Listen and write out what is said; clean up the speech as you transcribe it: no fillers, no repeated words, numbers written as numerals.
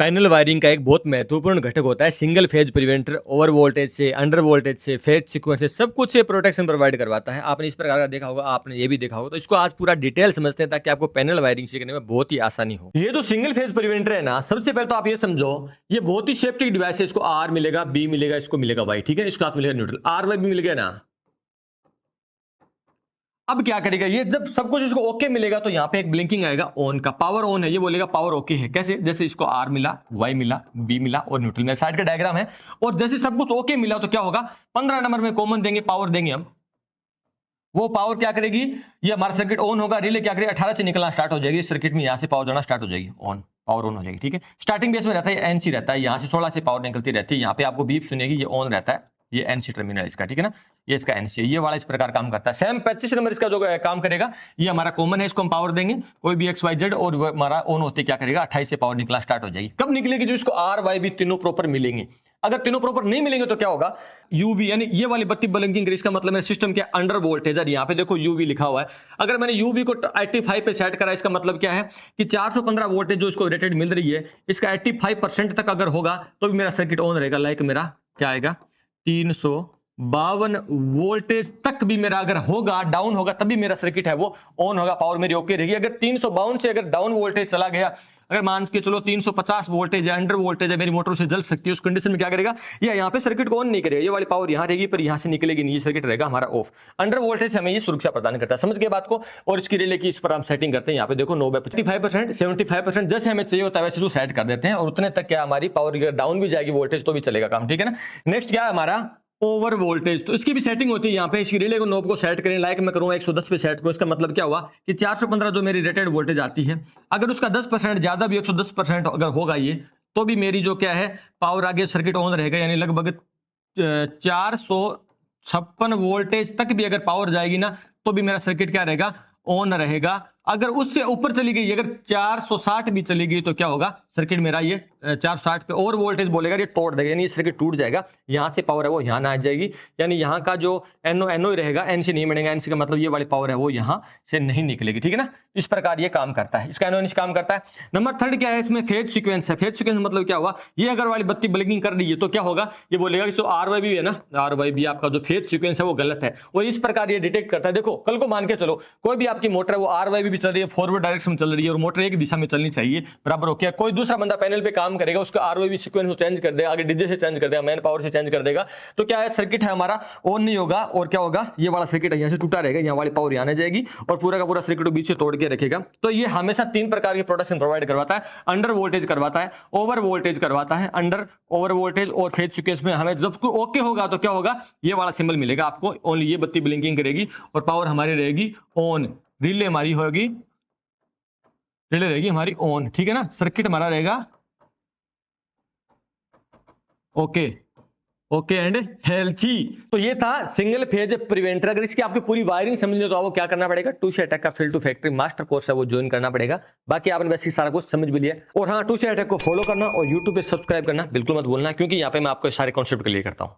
Panel wiring का एक बहुत महत्वपूर्ण घटक होता है single phase preventer. Over voltage से, अंडर वोल्टेज से, फेज सीक्वेंस से, सब कुछ से प्रोटेक्शन प्रोवाइड करवाता है। आपने इस प्रकार का देखा होगा, आपने ये भी देखा होगा। तो इसको आज पूरा डिटेल समझते हैं ताकि आपको पैनल वायरिंग सीखने में बहुत ही आसानी हो। ये जो सिंगल फेज प्रिवेंटर है ना, सबसे पहले तो आप ये समझो, ये बहुत ही सेफ्टी डिवाइस है। इसको आर मिलेगा, बी मिलेगा, इसको मिलेगा वाई, ठीक है। इसको आप मिलेगा न्यूट्रल, आर वाई भी मिल गया ना। अब क्या करेगा ये, जब सब कुछ इसको ओके मिलेगा तो यहाँ पे एक ब्लिंकिंग आएगा ऑन का, पावर ऑन है, ये बोलेगा पावर ओके है। कैसे? जैसे इसको आर मिला, वाई मिला, बी मिला और न्यूट्रल में साइड का डायग्राम है। और जैसे सब कुछ ओके मिला तो क्या होगा, 15 नंबर में कॉमन देंगे, पावर देंगे हम। वो पावर क्या करेगी, ये हमारा सर्किट ऑन होगा, रिले क्या करेगी 18 से निकलना स्टार्ट हो जाएगी, सर्किट में यहाँ से पावर जाना स्टार्ट हो जाएगी, ऑन, पावर ऑन हो जाएगी, ठीक है। स्टार्टिंग बेस में रहता है एनसी रहता है, यहाँ से 16 से पावर निकलती रहती है, यहाँ पे आपको बीप सुनेगी, ये ऑन रहता है, ये एनसी टर्मिनल इसका, ठीक है ना। ये इसका एनसी, ये वाला इस प्रकार काम करता है। सेम 25 नंबर इसका जो काम करेगा, ये हमारा कॉमन है, इसको हम पावर देंगे, कोई भी एक्स वाई जेड, और हमारा ऑन होते क्या करेगा 28 से पावर निकलना स्टार्ट हो जाएगी। कब निकलेगी, जो इसको आर वाई भी तीनों प्रॉपर मिलेंगे। अगर तीनों प्रॉपर नहीं मिलेंगे तो क्या होगा, यूवी यानी ये वाली बत्ती ब्लिंकिंग करेगी, इसका मतलब मेरे सिस्टम के अंडर वोल्टेज है। यहाँ पे देखो यूवी लिखा हुआ है, अगर मैंने यूवी को 85 पे सेट करा, इसका मतलब क्या है कि 415 वोल्टेज जो इसको रेटेड मिल रही है, इसका 85% तक अगर होगा तो भी मेरा सर्किट ऑन रहेगा। लाइक मेरा क्या आएगा, 352 वोल्टेज तक भी मेरा अगर होगा, डाउन होगा तब भी मेरा सर्किट है वो ऑन होगा, पावर मेरी ओके रहेगी। अगर 352 से अगर डाउन वोल्टेज चला गया, अगर मान के चलो 350 वोल्टेज है, अंडर वोल्टेज है, मेरी मोटर से जल सकती है, उस कंडीशन में क्या करेगा, ये यहाँ पे सर्किट को ऑन नहीं करेगा, ये वाली पावर यहाँ रहेगी पर यहाँ से निकलेगी नहीं, ये सर्किट रहेगा हमारा ऑफ। अंडर वोल्टेज हमें ये सुरक्षा प्रदान करता है, समझ गए बात को। और इसकी रिले की इस पर हम सेटिंग करते हैं, यहाँ पे देखो 95%, 75% जैसे हमें चाहिए होता है वैसे सेट कर देते हैं, और उतने तक क्या हमारी पावर डाउन भी जाएगी वोल्टेज तो भी चलेगा काम, ठीक है ना। नेक्स्ट क्या है हमारा ओवर वोल्टेज, तो इसकी भी सेटिंग होती है यहाँ पे। इसकी रिले को नोब को सेट करें, लाइक मैं करूंगा 110 पे सेट करूं, इसका मतलब क्या हुआ कि 415 जो मेरी रेटेड वोल्टेज आती है, अगर उसका 10% ज्यादा भी 110% अगर होगा ये, तो भी मेरी जो क्या है पावर आगे सर्किट ऑन रहेगा, यानी लगभग 456 वोल्टेज तक भी अगर पावर जाएगी ना, तो भी मेरा सर्किट क्या रहेगा, ऑन रहेगा। अगर उससे ऊपर चली गई, अगर 460 भी चली गई तो क्या होगा, सर्किट मेरा ये 460 पे और वोल्टेज बोलेगा, ये तोड़ देगा, यानी ये सर्किट टूट जाएगा। यहाँ से पावर है वो यहाँ ना आ जाएगी, यानी यहाँ का जो एनओ एनओ ही रहेगा, एन से नहीं मिलेगा, एन से का मतलब ये वाली पावर है वो यहाँ से नहीं निकलेगी, ठीक है ना। इस प्रकार ये काम करता है, इसका एनओ काम करता है। नंबर 3 क्या है, इसमें फेज सीक्वेंस है। फेज सीक्वेंस मतलब क्या हुआ, ये अगर वाली बत्ती ब्लिंकिंग कर रही है तो क्या होगा, ये बोलेगा कि आर वाई भी है ना, आर वाई भी आपका जो फेज सीक्वेंस है वो गलत है, और इस प्रकार ये डिटेक्ट करता है। देखो कल को मान के चलो कोई भी आपकी मोटर है वो आर वाई भी चल रही है, फॉरवर्ड डायरेक्शन में चल रही है, और मोटर एक दिशा में चलनी चाहिए, बराबर हो गया। कोई दूसरा बंदा पैनल पे काम करेगा, उसका आरओबी सीक्वेंस को चेंज कर देगा, आगे डीजे से चेंज कर देगा, मैन पावर से चेंज कर देगा, तो क्या है सर्किट है हमारा ऑन नहीं होगा, और क्या होगा, ये वाला सर्किट यहाँ से टूटा रहेगा, यहाँ वाली पावर यहाँ आ जाएगी, और पूरा का पूरा सर्किट को बीच से तोड़ के रखेगा। तो ये हमेशा 3 प्रकार की प्रोटेक्शन प्रोवाइड करवाता है, अंडर वोल्टेज करवाता है, ओवर वोल्टेज करवाता है, अंडर ओवर वोल्टेज और फेज सीक्वेंस में हमें जब ओके होगा तो क्या होगा, ये वाला सिंबल मिलेगा आपको, ओनली ये बत्ती ब्लिंकिंग करेगी और पावर हमारी रहेगी ऑन, रिले हमारी होगी, रिले रहेगी हमारी ऑन, ठीक है ना। सर्किट हमारा रहेगा ओके ओके एंड हेल्थी। तो ये था सिंगल फेज प्रिवेंटर। अगर इसकी आपकी पूरी वायरिंग समझनी हो तो आपको क्या करना पड़ेगा, टू अटैक का field to factory master course है वो ज्वाइन करना पड़ेगा। बाकी आपने वैसे सारा कुछ समझ भी लिया। और हाँ, टू अटैक को फॉलो करना और यूट्यूब पे सब्सक्राइब करना बिल्कुल मत भूलना, क्योंकि यहाँ पे मैं आपको सारे कॉन्सेप्ट क्लियर करता हूँ।